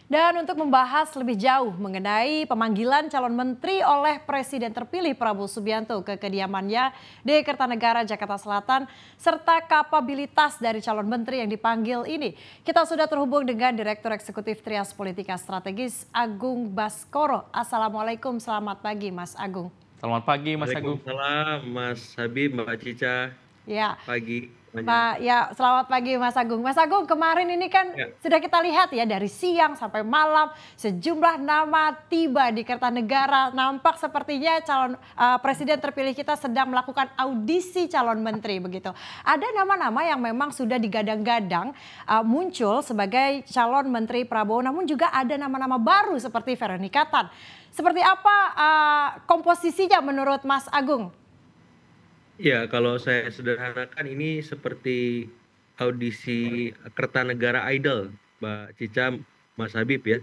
Dan untuk membahas lebih jauh mengenai pemanggilan calon menteri oleh Presiden terpilih Prabowo Subianto ke kediamannya di Kertanegara, Jakarta Selatan, serta kapabilitas dari calon menteri yang dipanggil ini, kita sudah terhubung dengan Direktur Eksekutif Trias Politika Strategis, Agung Baskoro. Assalamualaikum, selamat pagi Mas Agung. Selamat pagi Mas Agung. Waalaikumsalam Mas Habib, Mbak Cica. Ya, Pagi semuanya. Pak, ya selamat pagi Mas Agung. Mas Agung, kemarin ini kan Ya, sudah kita lihat ya dari siang sampai malam sejumlah nama tiba di Kertanegara. Nampak sepertinya calon presiden terpilih kita sedang melakukan audisi calon menteri begitu. Ada nama-nama yang memang sudah digadang-gadang muncul sebagai calon menteri Prabowo, namun juga ada nama-nama baru seperti Veronica Tan. Seperti apa komposisinya menurut Mas Agung? ya, kalau saya sederhanakan ini seperti audisi Kertanegara Idol, Mbak Cica, Mas Habib ya.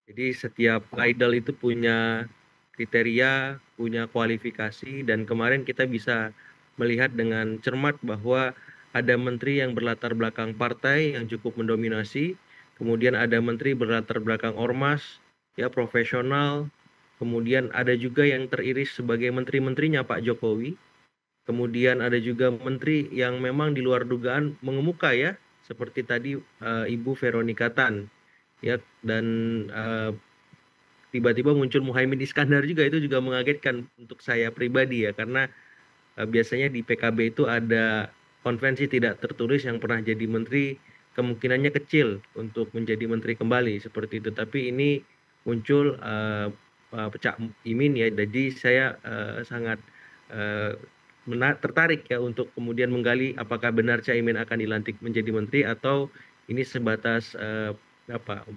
Jadi setiap idol itu punya kriteria, punya kualifikasi, dan kemarin kita bisa melihat dengan cermat bahwa ada menteri yang berlatar belakang partai yang cukup mendominasi, kemudian ada menteri berlatar belakang ormas, ya profesional, kemudian ada juga yang teriris sebagai menteri-menterinya Pak Jokowi, kemudian ada juga menteri yang memang di luar dugaan mengemuka ya, seperti tadi Ibu Veronica Tan, ya, dan eh, tiba-tiba muncul Muhaimin Iskandar juga, itu juga mengagetkan untuk saya pribadi ya, karena biasanya di PKB itu ada konvensi tidak tertulis yang pernah jadi menteri kemungkinannya kecil untuk menjadi menteri kembali seperti itu, tapi ini muncul Cak Imin ya, jadi saya sangat eh, tertarik ya untuk kemudian menggali apakah benar Cak Imin akan dilantik menjadi menteri atau ini sebatas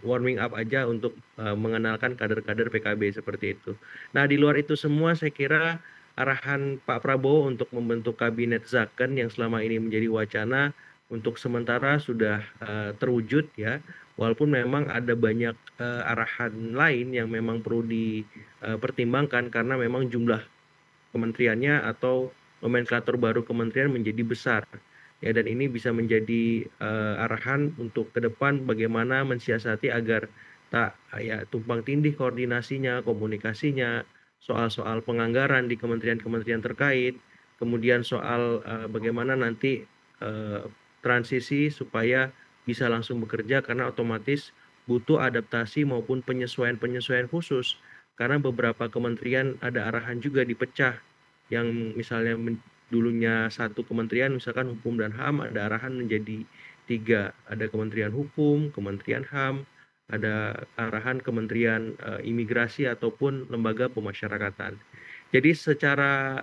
warming up aja untuk mengenalkan kader-kader PKB seperti itu. Nah, di luar itu semua saya kira arahan Pak Prabowo untuk membentuk kabinet Zakon yang selama ini menjadi wacana untuk sementara sudah terwujud ya. Walaupun memang ada banyak arahan lain yang memang perlu dipertimbangkan karena memang jumlah kementeriannya atau nomenklatur baru kementerian menjadi besar. Ya, dan ini bisa menjadi arahan untuk ke depan bagaimana mensiasati agar tak ya tumpang tindih koordinasinya, komunikasinya, soal-soal penganggaran di kementerian-kementerian terkait, kemudian soal bagaimana nanti eh, transisi supaya bisa langsung bekerja karena otomatis butuh adaptasi maupun penyesuaian-penyesuaian khusus karena beberapa kementerian ada arahan juga dipecah yang misalnya dulunya satu kementerian misalkan hukum dan HAM ada arahan menjadi tiga, ada kementerian hukum, kementerian HAM, ada arahan kementerian imigrasi ataupun lembaga pemasyarakatan. Jadi secara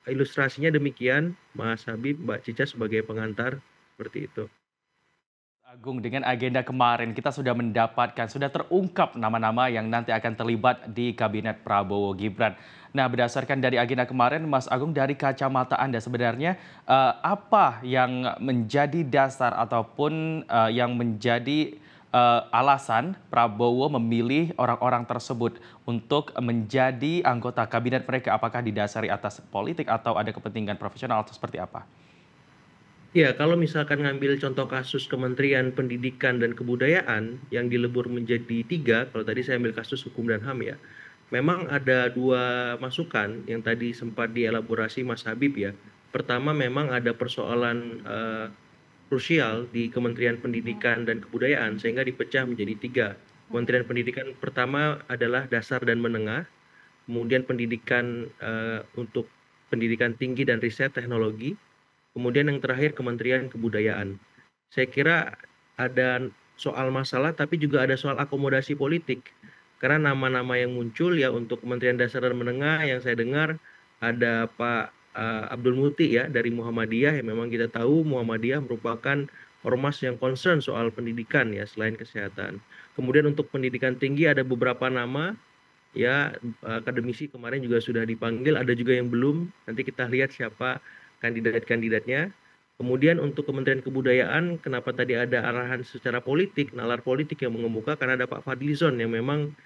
ilustrasinya demikian Mas Habib, Mbak Cica sebagai pengantar seperti itu. Agung, dengan agenda kemarin kita sudah mendapatkan, sudah terungkap nama-nama yang nanti akan terlibat di Kabinet Prabowo Gibran. Nah, berdasarkan dari agenda kemarin, Mas Agung, dari kacamata Anda sebenarnya apa yang menjadi dasar ataupun yang menjadi alasan Prabowo memilih orang-orang tersebut untuk menjadi anggota kabinet mereka? Apakah didasari atas politik atau ada kepentingan profesional atau seperti apa? Ya, kalau misalkan ngambil contoh kasus Kementerian Pendidikan dan Kebudayaan yang dilebur menjadi tiga, kalau tadi saya ambil kasus hukum dan HAM ya, memang ada dua masukan yang tadi sempat dielaborasi Mas Habib ya. Pertama, memang ada persoalan krusial di Kementerian Pendidikan dan Kebudayaan sehingga dipecah menjadi tiga. Kementerian Pendidikan pertama adalah dasar dan menengah, kemudian pendidikan untuk pendidikan tinggi dan riset teknologi, kemudian yang terakhir Kementerian Kebudayaan. Saya kira ada soal masalah tapi juga ada soal akomodasi politik. Karena nama-nama yang muncul ya untuk Kementerian Dasar dan Menengah yang saya dengar ada Pak Abdul Muti ya dari Muhammadiyah, yang memang kita tahu Muhammadiyah merupakan ormas yang concern soal pendidikan ya selain kesehatan. Kemudian untuk pendidikan tinggi ada beberapa nama ya, akademisi kemarin juga sudah dipanggil, ada juga yang belum. Nanti kita lihat siapa kandidat-kandidatnya. Kemudian untuk Kementerian Kebudayaan, kenapa tadi ada arahan secara politik, nalar politik yang mengemuka karena ada Pak Fadlizon yang memang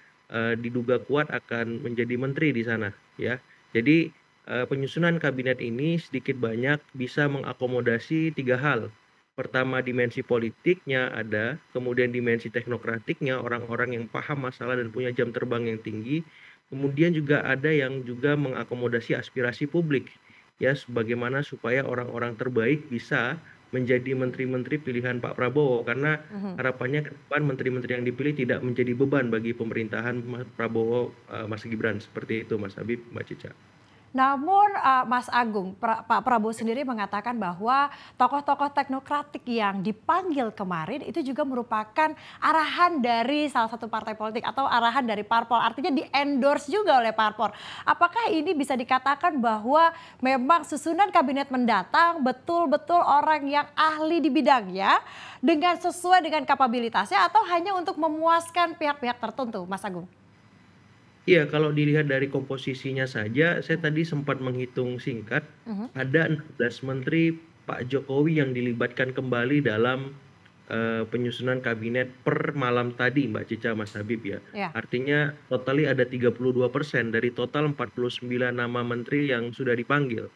diduga kuat akan menjadi menteri di sana, ya. Jadi penyusunan kabinet ini sedikit banyak bisa mengakomodasi tiga hal. Pertama dimensi politiknya ada, kemudian dimensi teknokratiknya, orang-orang yang paham masalah dan punya jam terbang yang tinggi. Kemudian juga ada yang juga mengakomodasi aspirasi publik, ya, sebagaimana supaya orang-orang terbaik bisa menjadi menteri-menteri pilihan Pak Prabowo. Karena Mhm. harapannya ke depan menteri-menteri yang dipilih tidak menjadi beban bagi pemerintahan Prabowo, Mas Gibran. Seperti itu Mas Habib, Mbak Cica. Namun, Mas Agung, Pak Prabowo sendiri mengatakan bahwa tokoh-tokoh teknokratik yang dipanggil kemarin itu juga merupakan arahan dari salah satu partai politik atau arahan dari parpol, artinya di-endorse juga oleh parpol. Apakah ini bisa dikatakan bahwa memang susunan kabinet mendatang betul-betul orang yang ahli di bidangnya dengan sesuai dengan kapabilitasnya atau hanya untuk memuaskan pihak-pihak tertentu, Mas Agung? Iya, kalau dilihat dari komposisinya saja, saya tadi sempat menghitung singkat, Mhm. ada 16 menteri Pak Jokowi yang dilibatkan kembali dalam penyusunan kabinet per malam tadi, Mbak Cica, Mas Habib ya. Ya. Artinya totali ada 32% dari total 49 nama menteri yang sudah dipanggil.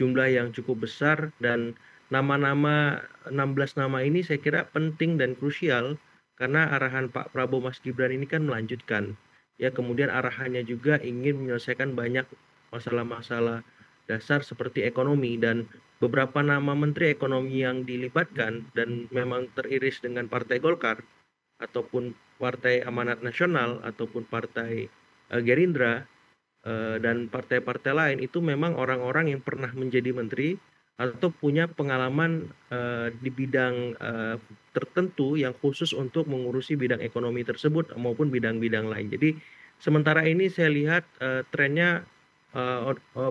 Jumlah yang cukup besar dan nama-nama 16 nama ini saya kira penting dan krusial karena arahan Pak Prabowo Mas Gibran ini kan melanjutkan. Ya, kemudian arahannya juga ingin menyelesaikan banyak masalah-masalah dasar seperti ekonomi dan beberapa nama menteri ekonomi yang dilibatkan dan memang teriris dengan Partai Golkar ataupun Partai Amanat Nasional ataupun Partai Gerindra dan partai-partai lain itu memang orang-orang yang pernah menjadi menteri atau punya pengalaman di bidang tertentu yang khusus untuk mengurusi bidang ekonomi tersebut maupun bidang-bidang lain. Jadi sementara ini saya lihat trennya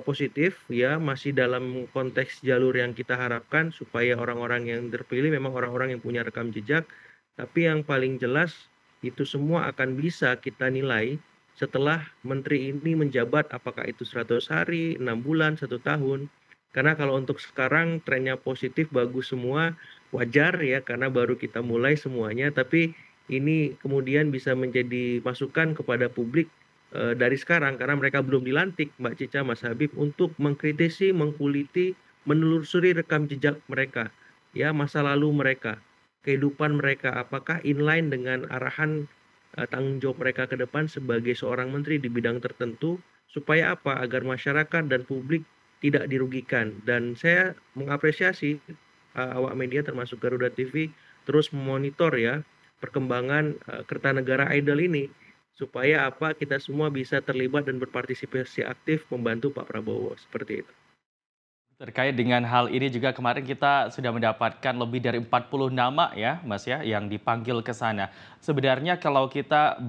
positif ya, masih dalam konteks jalur yang kita harapkan supaya orang-orang yang terpilih memang orang-orang yang punya rekam jejak. Tapi yang paling jelas itu semua akan bisa kita nilai setelah menteri ini menjabat, apakah itu 100 hari, 6 bulan, 1 tahun. Karena kalau untuk sekarang trennya positif, bagus semua, wajar ya karena baru kita mulai semuanya. Tapi ini kemudian bisa menjadi masukan kepada publik dari sekarang karena mereka belum dilantik, Mbak Cica, Mas Habib, untuk mengkritisi, mengkuliti, menelusuri rekam jejak mereka, ya, masa lalu mereka, kehidupan mereka, apakah inline dengan arahan tanggung jawab mereka ke depan sebagai seorang menteri di bidang tertentu, supaya apa? Agar masyarakat dan publik tidak dirugikan. Dan saya mengapresiasi awak media termasuk Garuda TV terus memonitor ya perkembangan Kertanegara Idol ini supaya apa kita semua bisa terlibat dan berpartisipasi aktif membantu Pak Prabowo seperti itu. Terkait dengan hal ini juga kemarin kita sudah mendapatkan lebih dari 40 nama ya Mas ya yang dipanggil ke sana. Sebenarnya kalau kita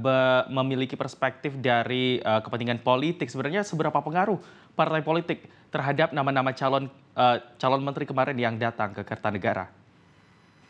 memiliki perspektif dari kepentingan politik, sebenarnya seberapa pengaruh partai politik terhadap nama-nama calon menteri kemarin yang datang ke Kertanegara?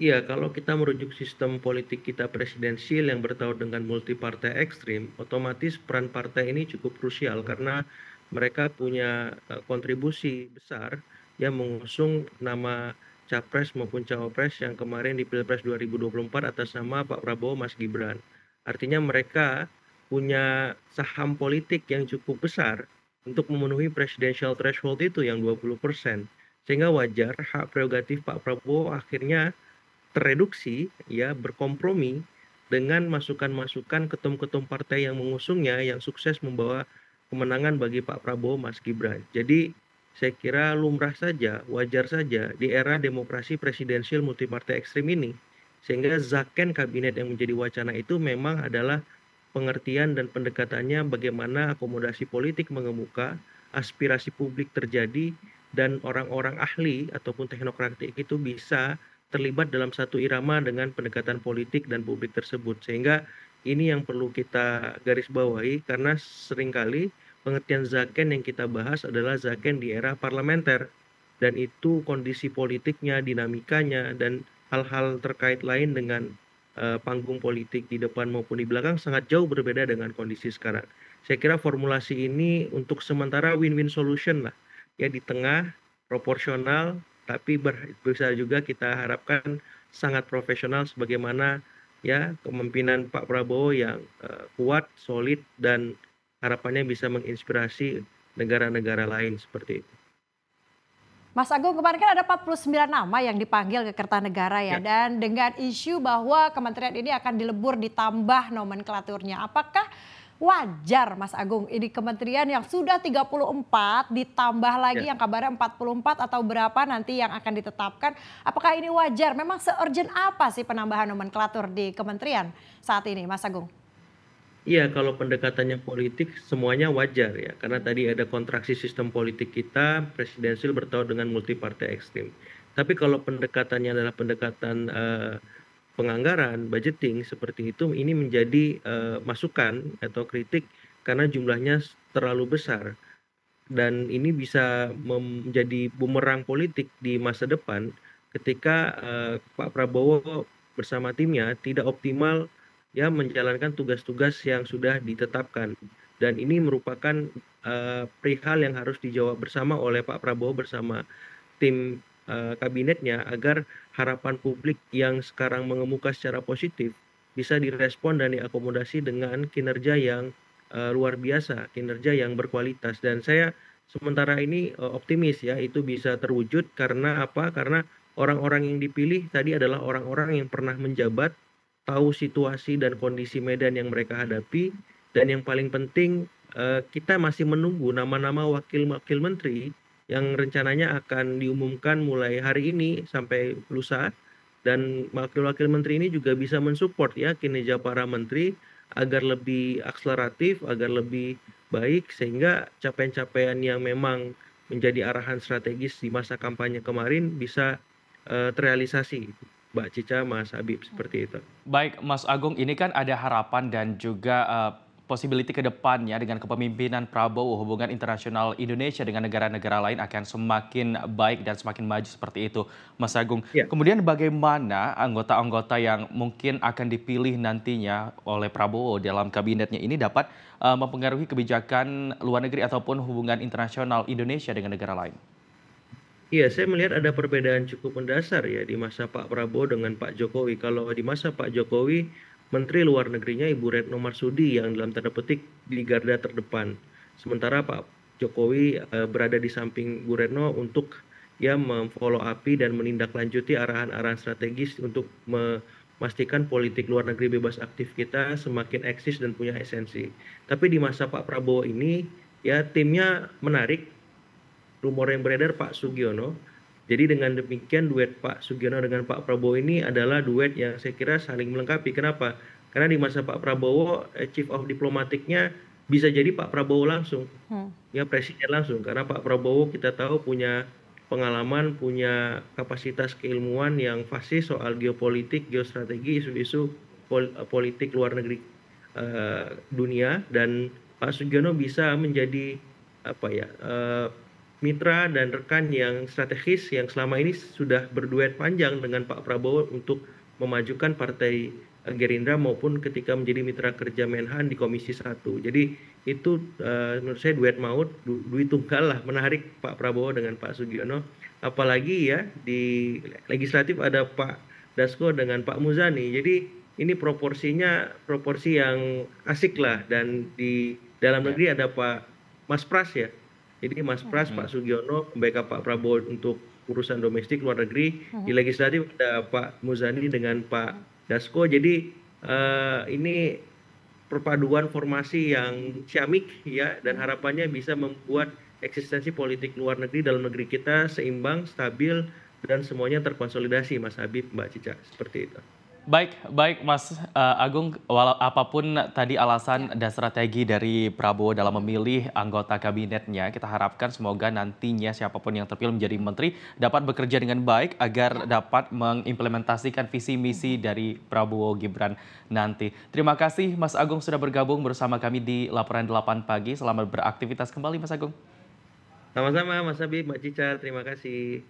Iya, kalau kita merujuk sistem politik kita presidensial yang bertaut dengan multi partai ekstrim, otomatis peran partai ini cukup krusial karena mereka punya kontribusi besar yang mengusung nama capres maupun cawapres yang kemarin di Pilpres 2024 atas nama Pak Prabowo Mas Gibran. Artinya mereka punya saham politik yang cukup besar untuk memenuhi presidential threshold itu yang 20%. Sehingga wajar hak prerogatif Pak Prabowo akhirnya tereduksi ya, berkompromi dengan masukan-masukan ketum-ketum partai yang mengusungnya yang sukses membawa kemenangan bagi Pak Prabowo Mas Gibran. Jadi saya kira lumrah saja, wajar saja di era demokrasi presidensial multipartai ekstrim ini. Sehingga zaken kabinet yang menjadi wacana itu memang adalah pengertian dan pendekatannya bagaimana akomodasi politik mengemuka, aspirasi publik terjadi, dan orang-orang ahli ataupun teknokratik itu bisa terlibat dalam satu irama dengan pendekatan politik dan publik tersebut. Sehingga ini yang perlu kita garis bawahi karena seringkali pengertian zaken yang kita bahas adalah zaken di era parlementer. Dan itu kondisi politiknya, dinamikanya, dan hal-hal terkait lain dengan panggung politik di depan maupun di belakang sangat jauh berbeda dengan kondisi sekarang. Saya kira formulasi ini untuk sementara win-win solution lah. Ya, di tengah, proporsional, tapi bisa juga kita harapkan sangat profesional sebagaimana ya kepemimpinan Pak Prabowo yang kuat, solid, dan harapannya bisa menginspirasi negara-negara lain seperti itu. Mas Agung, kemarin kan ada 49 nama yang dipanggil ke Kertanegara ya, Ya. dan dengan isu bahwa kementerian ini akan dilebur ditambah nomenklaturnya. Apakah wajar Mas Agung ini kementerian yang sudah 34 ditambah lagi Ya. yang kabarnya 44 atau berapa nanti yang akan ditetapkan. Apakah ini wajar? Memang se-urgent apa sih penambahan nomenklatur di kementerian saat ini Mas Agung? Iya, kalau pendekatannya politik semuanya wajar ya, karena tadi ada kontraksi sistem politik kita, presidensil bertaut dengan multi partai ekstrim. Tapi kalau pendekatannya adalah pendekatan penganggaran, budgeting seperti itu, ini menjadi masukan atau kritik karena jumlahnya terlalu besar. Dan ini bisa menjadi bumerang politik di masa depan ketika Pak Prabowo bersama timnya tidak optimal ya menjalankan tugas-tugas yang sudah ditetapkan. Dan ini merupakan perihal yang harus dijawab bersama oleh Pak Prabowo bersama tim kabinetnya agar harapan publik yang sekarang mengemuka secara positif bisa direspon dan diakomodasi dengan kinerja yang luar biasa, kinerja yang berkualitas. Dan saya sementara ini optimis ya itu bisa terwujud karena apa? Karena orang-orang yang dipilih tadi adalah orang-orang yang pernah menjabat, tahu situasi dan kondisi medan yang mereka hadapi, dan yang paling penting kita masih menunggu nama-nama wakil-wakil menteri yang rencananya akan diumumkan mulai hari ini sampai lusa, dan wakil-wakil menteri ini juga bisa mensupport ya kinerja para menteri agar lebih akseleratif, agar lebih baik sehingga capaian-capaian yang memang menjadi arahan strategis di masa kampanye kemarin bisa terrealisasi. Mbak Cica, Mas Habib, seperti itu. Baik, Mas Agung, ini kan ada harapan dan juga possibility ke depannya dengan kepemimpinan Prabowo, hubungan internasional Indonesia dengan negara-negara lain akan semakin baik dan semakin maju seperti itu, Mas Agung. Ya. Kemudian bagaimana anggota-anggota yang mungkin akan dipilih nantinya oleh Prabowo dalam kabinetnya ini dapat mempengaruhi kebijakan luar negeri ataupun hubungan internasional Indonesia dengan negara lain? Iya, saya melihat ada perbedaan cukup mendasar ya di masa Pak Prabowo dengan Pak Jokowi. Kalau di masa Pak Jokowi, Menteri Luar Negerinya Ibu Retno Marsudi yang dalam tanda petik di garda terdepan. Sementara Pak Jokowi berada di samping Bu Retno untuk ya memfollow up dan menindaklanjuti arahan-arahan strategis untuk memastikan politik luar negeri bebas aktif kita semakin eksis dan punya esensi. Tapi di masa Pak Prabowo ini ya timnya menarik. Rumor yang beredar Pak Sugiono. Jadi dengan demikian duet Pak Sugiono dengan Pak Prabowo ini adalah duet yang saya kira saling melengkapi. Kenapa? Karena di masa Pak Prabowo Chief of Diplomatiknya bisa jadi Pak Prabowo langsung. Ya presiden langsung. Karena Pak Prabowo kita tahu punya pengalaman, punya kapasitas keilmuan yang fasih soal geopolitik, geostrategi, isu-isu politik luar negeri dunia. Dan Pak Sugiono bisa menjadi apa ya mitra dan rekan yang strategis yang selama ini sudah berduet panjang dengan Pak Prabowo untuk memajukan partai Gerindra maupun ketika menjadi mitra kerja Menhan di Komisi 1. Jadi itu menurut saya duet maut, duit tunggal lah, menarik Pak Prabowo dengan Pak Sugiono. Apalagi ya di legislatif ada Pak Dasko dengan Pak Muzani. Jadi ini proporsinya proporsi yang asik lah, dan di dalam negeri ada Pak Mas Pras ya. Jadi Mas Pras, Pak Sugiono, backup Pak Prabowo untuk urusan domestik luar negeri. Di legislatif ada Pak Muzani dengan Pak Dasko. Jadi ini perpaduan formasi yang ciamik ya, dan harapannya bisa membuat eksistensi politik luar negeri dalam negeri kita seimbang, stabil, dan semuanya terkonsolidasi, Mas Habib, Mbak Cica, seperti itu. Baik Mas Agung, apapun tadi alasan dan strategi dari Prabowo dalam memilih anggota kabinetnya, kita harapkan semoga nantinya siapapun yang terpilih menjadi menteri dapat bekerja dengan baik agar dapat mengimplementasikan visi misi dari Prabowo Gibran nanti. Terima kasih Mas Agung sudah bergabung bersama kami di Laporan 8 Pagi. Selamat beraktivitas kembali Mas Agung. Sama-sama Mas Habib, Mbak Cica, terima kasih.